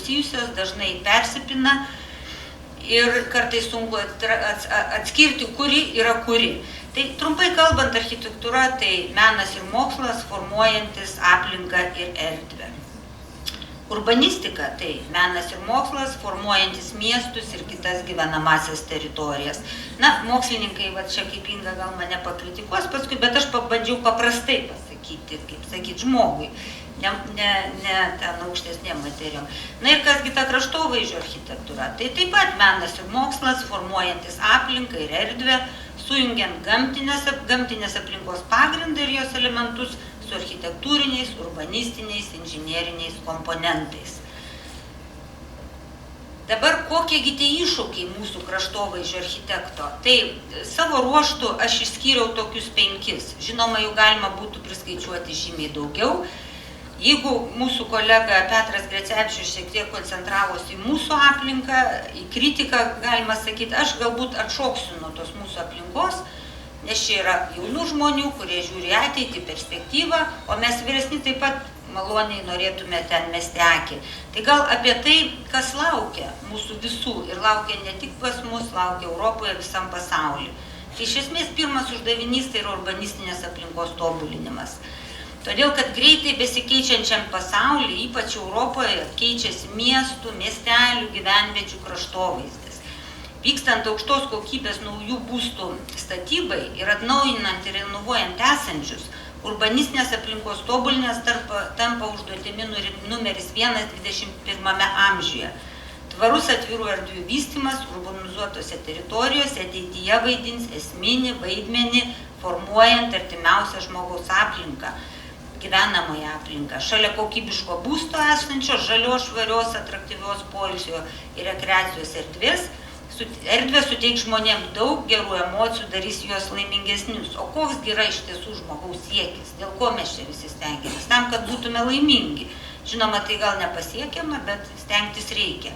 susijusios, dažnai persipina ir kartais sunku atskirti, kuri yra kuri. Tai trumpai kalbant, architektūra tai menas ir mokslas, formuojantis aplinką ir erdvę. Urbanistika tai menas ir mokslas, formuojantis miestus ir kitas gyvenamasias teritorijas. Na, mokslininkai, va čia kaip Inga gal mane pakritikuos paskui, bet aš pabandžiau paprastai pasakyti, kaip sakyti, žmogui, ne ten aukštesnėm materijom. Na ir kasgi ta kraštovaizdžio architektūra? Tai taip pat menas ir mokslas, formuojantis aplinką ir erdvę, sujungiant gamtinės aplinkos pagrindą ir jos elementus su architektūriniais, urbanistiniais, inžinieriniais komponentais. Dabar kokiegi tie iššūkiai mūsų kraštovaizdžio architekto? Tai savo ruožtu aš išskyriau tokius 5. Žinoma, jų galima būtų priskaičiuoti žymiai daugiau. Jeigu mūsų kolega Petras Grecevičius šiek tiek koncentravosi į mūsų aplinką, į kritiką, galima sakyti, aš galbūt atšoksiu nuo tos mūsų aplinkos, nes čia yra jaunų žmonių, kurie žiūri ateitį, perspektyvą, o mes vyresni taip pat maloniai norėtume ten mesti akį. Tai gal apie tai, kas laukia mūsų visų ir laukia ne tik pas mus, laukia Europoje, visam pasauliu. Tai iš esmės pirmas uždavinys tai yra urbanistinės aplinkos tobulinimas. Todėl, kad greitai besikeičiančiam pasaulyje, ypač Europoje, keičiasi miestų, miestelių, gyvenviečių kraštovaizdis. Vykstant aukštos kokybės naujų būstų statybai ir atnaujinant ir renovuojant esančius, urbanistinės aplinkos tobulinimas tampa užduotimi numeris 1 21 amžiuje. Tvarus atvirų erdvių vystymas urbanizuotose teritorijose ateityje vaidins esminį vaidmenį, formuojant artimiausią žmogaus aplinką, gyvenamąją aplinką. Šalia kokybiško būsto esančio, žalios, švarios, atraktyvios poilsio ir rekreacijos erdvė suteiks žmonėms daug gerų emocijų, darys juos laimingesnius. O koks yra iš tiesų žmogaus siekis? Dėl ko mes čia visi stengiamės? Tam, kad būtume laimingi. Žinoma, tai gal nepasiekiama, bet stengtis reikia.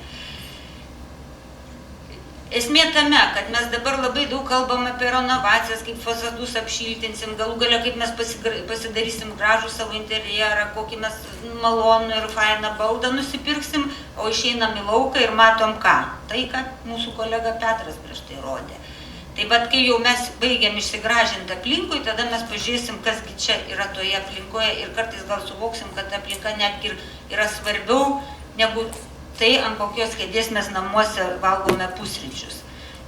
Esmė tame, kad mes dabar labai daug kalbam apie renovacijas, kaip fasadus apšiltinsim, galų gale kaip mes pasidarysim gražų savo interjerą, kokį mes malonų ir fainą baldą nusipirksim, o išeinam į lauką ir matom ką. Tai, ką mūsų kolega Petras prieš tai rodė. Tai bet kai jau mes baigiam išsigražinti aplinkui, tada mes pažiūrėsim, kasgi čia yra toje aplinkoje ir kartais gal suvoksim, kad aplinka netgi yra svarbiau negu tai, ant kokios kėdės mes namuose valgome pusryčius.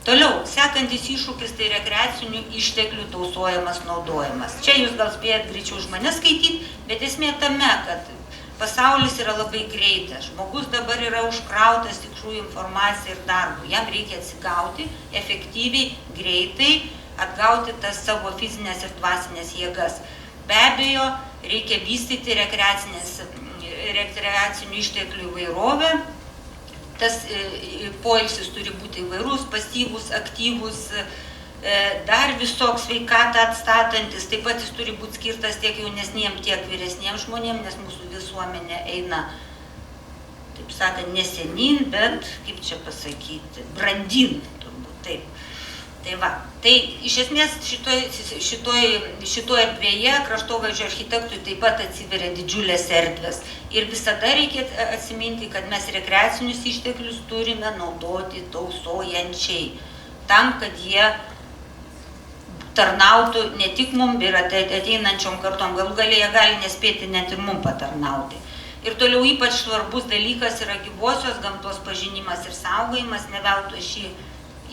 Toliau, sekantis iššūkis tai rekreacinių išteklių tausojamas naudojimas. Čia jūs gal spėjat greičiau už mane skaityti, bet esmė tame, kad pasaulis yra labai greitas. Žmogus dabar yra užkrautas tikrųjų informaciją ir darbų. Jam reikia atsigauti efektyviai, greitai, atgauti tas savo fizinės ir dvasinės jėgas. Be abejo, reikia vystyti rekreacinių išteklių įvairovę. Tas poilsis turi būti įvairus, pasyvus, aktyvus, dar visoks sveikatą atstatantis. Taip pat jis turi būti skirtas tiek jaunesniem, tiek vyresniem žmonėm, nes mūsų visuomenė eina, taip sakant, nesenin, bet, kaip čia pasakyti, brandin, turbūt taip. Tai va, tai iš esmės šitoj erdvėje kraštovaizdžio architektui taip pat atsiveria didžiulės erdvės. Ir visada reikia atsiminti, kad mes rekreacinius išteklius turime naudoti tausojančiai, tam, kad jie tarnautų ne tik mum ir ateinančiom kartom, galų gale jie gali nespėti net ir mum patarnauti. Ir toliau ypač svarbus dalykas yra gyvosios gamtos pažinimas ir saugojimas, ne veltui šį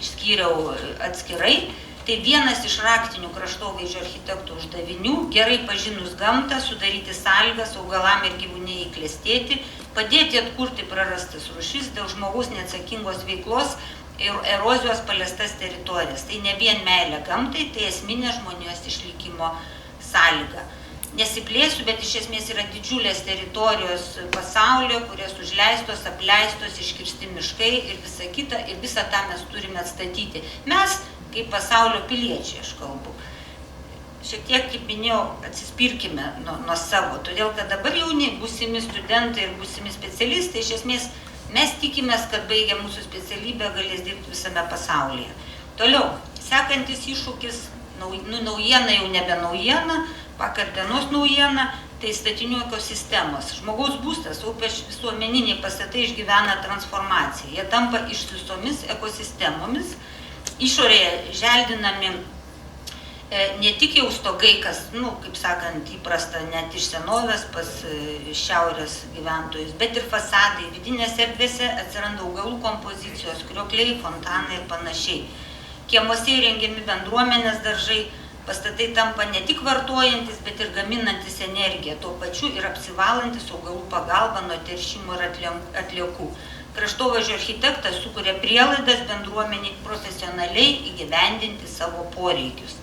išskyriau atskirai. Tai vienas iš raktinių kraštovaizdžio architektų uždavinių - gerai pažinus gamtą, sudaryti sąlygas augalam ir gyvūnijai klestėti, padėti atkurti prarastas rūšis dėl žmogaus neatsakingos veiklos ir erozijos paliestas teritorijas. Tai ne vien meilė gamtai, tai esminė žmonijos išlikimo sąlyga. Nesiplėsiu, bet iš esmės yra didžiulės teritorijos pasaulio, kurios užleistos, apleistos, iškirsti miškai ir visa kita, ir visą tą mes turime atstatyti. Mes, kaip pasaulio piliečiai, aš kalbu, šiek tiek, kaip minėjau, atsispirkime nuo savo, todėl, kad dabar jauni būsimi studentai ir būsimi specialistai, iš esmės, mes tikimės, kad baigę mūsų specialybę galės dirbti visame pasaulyje. Toliau, sekantis iššūkis, naujiena jau nebe naujiena, vakar dienos naujiena, tai statinių ekosistemos. Žmogaus būstas, ypač visuomeniniai pastatai išgyvena transformaciją. Jie tampa ištisomis ekosistemomis, išorėje želdinami ne tik jau stogai, kas, kaip sakant, įprasta net iš senovės pas šiaurės gyventojus, bet ir fasadai, vidinėse erdvėse atsiranda augalų kompozicijos, kriokliai, fontanai ir panašiai. Kiemuose įrengiami bendruomenės daržai, pastatai tampa ne tik vartojantis, bet ir gaminantis energiją, tuo pačiu ir apsivalantis augalų pagalba nuo teršimo ir atliekų. Kraštovaizdžio architektas sukuria prielaidas bendruomeniai profesionaliai įgyvendinti savo poreikius.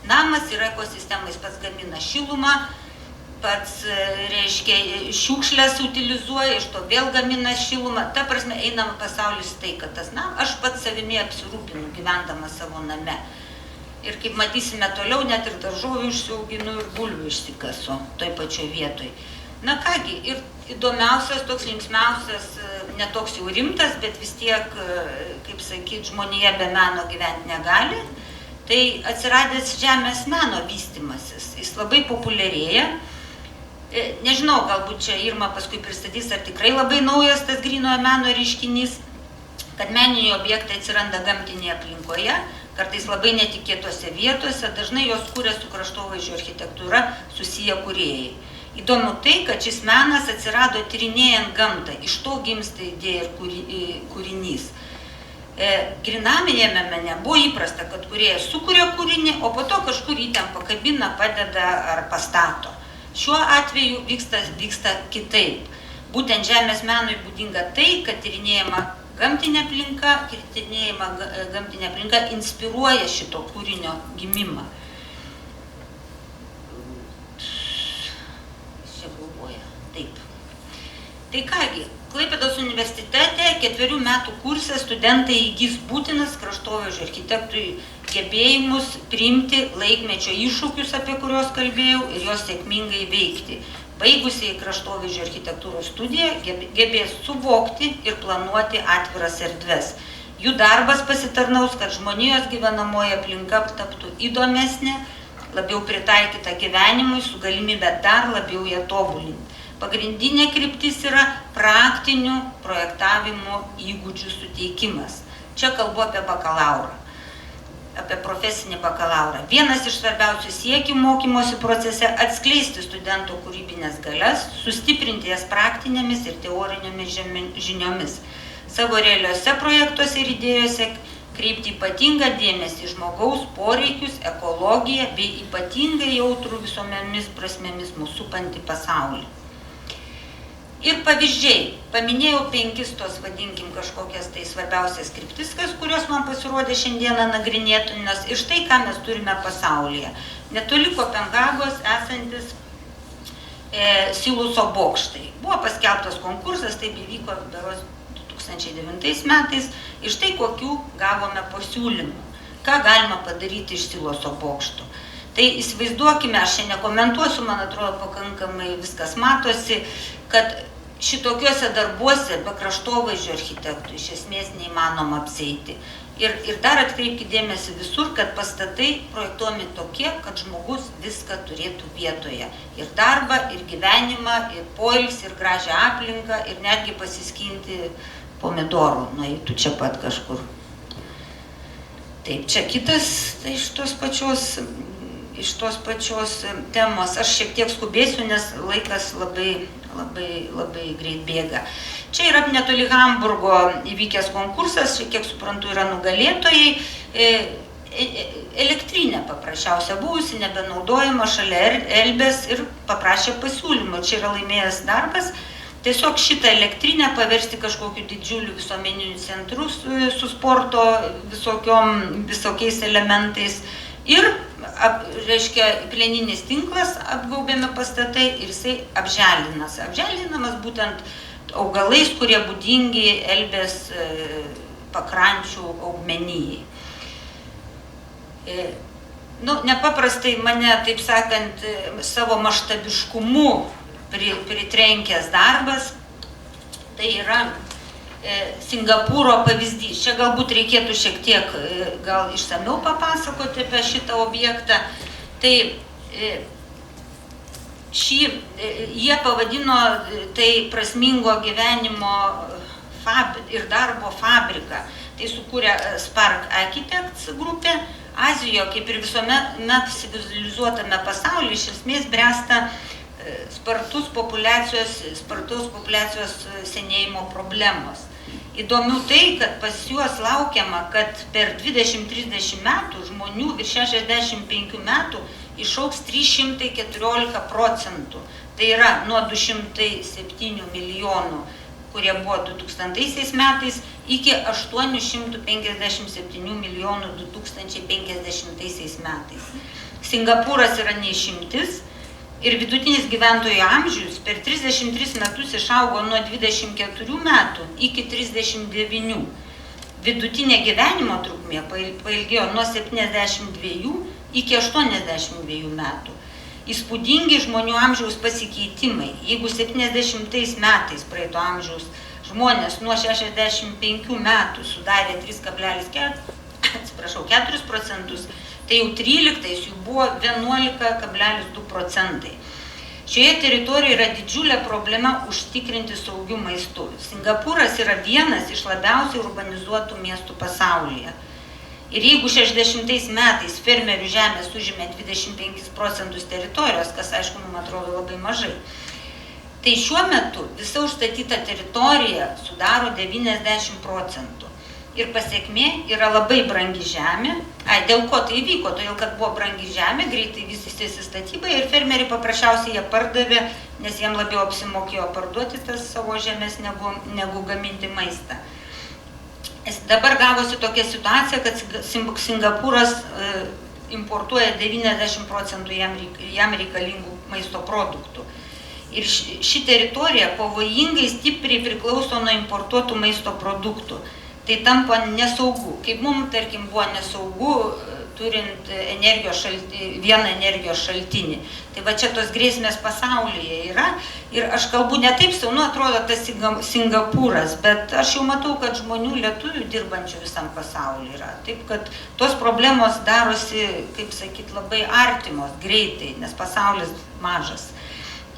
Namas yra ekosistema, jis pats gamina šilumą, pats, reiškia, šiukšlės utilizuoja, iš to vėl gamina šilumą. Ta prasme, einam pasaulis tai, kad aš pats savimi apsirūpinu, gyvendama savo name. Ir kaip matysime toliau, net ir daržovių išsiauginu ir bulvių išsikasu toj pačioj vietoj. Na kągi, ir įdomiausias, toks linksmiausias, netoks jau rimtas, bet vis tiek, kaip sakyt, žmonija be meno gyventi negali. Tai atsiradęs žemės meno vystymasis, jis labai populiarėja. Nežinau, galbūt čia Irma paskui pristatys, ar tikrai labai naujas tas grynojo meno reiškinys, kad meniniai objektai atsiranda gamtinėje aplinkoje, kartais labai netikėtose vietose, dažnai jos kūrė su kraštovaizdžio architektūra susiję kūrėjai. Įdomu tai, kad šis menas atsirado tyrinėjant gamtą, iš to gimsta idėja ir kūrinys. Grinamajame mene buvo įprasta, kad kūrėjas sukuria kūrinį, o po to kažkur jį ten pakabina, padeda ar pastato. Šiuo atveju vyksta kitaip. Būtent žemės menui būdinga tai, kad tyrinėjama gamtinė aplinka inspiruoja šito kūrinio gimimą. Čia galvoja. Taip. Tai kągi, Klaipėdos universitete 4 metų kurse studentai įgys būtinas kraštovaizdžio architektui gebėjimus priimti laikmečio iššūkius, apie kuriuos kalbėjau, ir juos sėkmingai veikti. Baigusieji kraštovaizdžio architektūros studiją gebės suvokti ir planuoti atviras erdves. Jų darbas pasitarnaus, kad žmonijos gyvenamoji aplinka taptų įdomesnė, labiau pritaikyta gyvenimui, su galimybė dar labiau ją tobulinti. Pagrindinė kryptis yra praktinių projektavimo įgūdžių suteikimas. Čia kalbu apie bakalaurą, apie profesinį bakalaurą. Vienas iš svarbiausių siekių mokymosi procese - atskleisti studento kūrybinės galias, sustiprinti jas praktinėmis ir teorinėmis žiniomis. Savo realiuose projektuose ir idėjose kreipti ypatingą dėmesį į žmogaus poreikius, ekologiją bei ypatingai jautrų visomis prasmėmis mūsų supantį pasaulį. Ir pavyzdžiai, paminėjau 5 tos, vadinkim, kažkokias tai svarbiausias kryptis, kurios man pasirodė šiandieną nagrinėtinos, ir štai ką mes turime pasaulyje. Netoli Kopenhagos esantis Siluso bokštai. Buvo paskelbtas konkursas, taip įvyko berods 2009 metais, ir štai kokių gavome pasiūlymų, ką galima padaryti iš Siluso bokštų. Tai įsivaizduokime, aš čia nekomentuosiu, man atrodo pakankamai viskas matosi, kad šitokiuose darbuose be kraštovaizdžio architektų iš esmės neįmanoma apsieiti. Ir dar atkreipkite dėmesį visur, kad pastatai projektuojami tokie, kad žmogus viską turėtų vietoje. Ir darbą, ir gyvenimą, ir poilsį, ir gražią aplinką, ir netgi pasiskinti pomidorų, nueitų čia pat kažkur. Taip, čia kitas tai iš tos pačios temos. Aš šiek tiek skubėsiu, nes laikas labai greit bėga. Čia yra netoli Hamburgo įvykęs konkursas, kiek suprantu, yra nugalėtojai. Elektrinė paprasčiausia buvusi, nebenaudojama šalia Elbės, ir paprašė pasiūlymų. Čia yra laimėjęs darbas. Tiesiog šitą elektrinę paversti kažkokiu didžiuliu visuomeniniu centru su sporto visokiais elementais. Ir, reiškia, plieninis tinklas apgaubiami pastatai ir jisai apželdinamas būtent augalais, kurie būdingi Elbės pakrančių augmenijai. Nepaprastai mane, taip sakant, savo maštabiškumu pritrenkęs darbas, tai yra Singapūro pavyzdys. Čia galbūt reikėtų šiek tiek gal išsamiau papasakoti apie šitą objektą. Tai Jie pavadino tai prasmingo gyvenimo ir darbo fabriką. Tai sukūrė Spark Architects grupė. Azijoje, kaip ir visuomet civilizuotame pasaulyje, iš esmės bręsta spartaus populiacijos senėjimo problemos. Įdomiau tai, kad pas juos laukiama, kad per 20-30 metų žmonių virš 65 metų išaugs 314%. Tai yra nuo 207 milijonų, kurie buvo 2000 metais, iki 857 milijonų 2050 metais. Singapūras yra neišimtis ir vidutinis gyventojų amžius per 33 metus išaugo nuo 24 metų iki 39. Vidutinė gyvenimo trukmė pailgėjo nuo 72 iki 82 metų. Įspūdingi žmonių amžiaus pasikeitimai. Jeigu 70 metais praeito amžiaus žmonės nuo 65 metų sudarė 3,4%, tai jau 13 jų buvo 11,2%. Šioje teritorijoje yra didžiulė problema užtikrinti saugių maistų. Singapūras yra vienas iš labiausiai urbanizuotų miestų pasaulyje. Ir jeigu 60 metais fermerių žemės užėmė 25% teritorijos, kas aišku, mums atrodo labai mažai, tai šiuo metu visa užstatyta teritorija sudaro 90%. Ir pasiekmė yra labai brangi žemė. Dėl ko tai įvyko? Todėl, kad buvo brangi žemė, greitai vystėsi statyba ir fermeriai paprasčiausiai ją pardavė, nes jiems labiau apsimokėjo parduoti tas savo žemės negu gaminti maistą. Dabar gavosi tokia situacija, kad Singapūras importuoja 90% jam reikalingų maisto produktų. Ir ši teritorija pavojingai stipriai priklauso nuo importuotų maisto produktų. Tai tampa nesaugu. Kaip mums, tarkim, buvo nesaugu turint vieną energijos šaltinį. Tai va čia tos grėsmės pasaulyje yra. Ir aš kalbu ne taip sau, atrodo tas Singapūras, bet aš jau matau, kad žmonių lietuvių dirbančių visam pasaulyje yra. Taip, kad tos problemos darosi, kaip sakyt, labai artimos greitai, nes pasaulis mažas.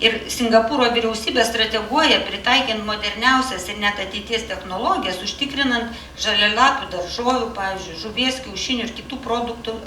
Ir Singapūro vyriausybė strateguoja pritaikant moderniausias ir net ateities technologijas, užtikrinant žalialapių daržovių, pavyzdžiui, žuvies, kiaušinių ir kitų produktų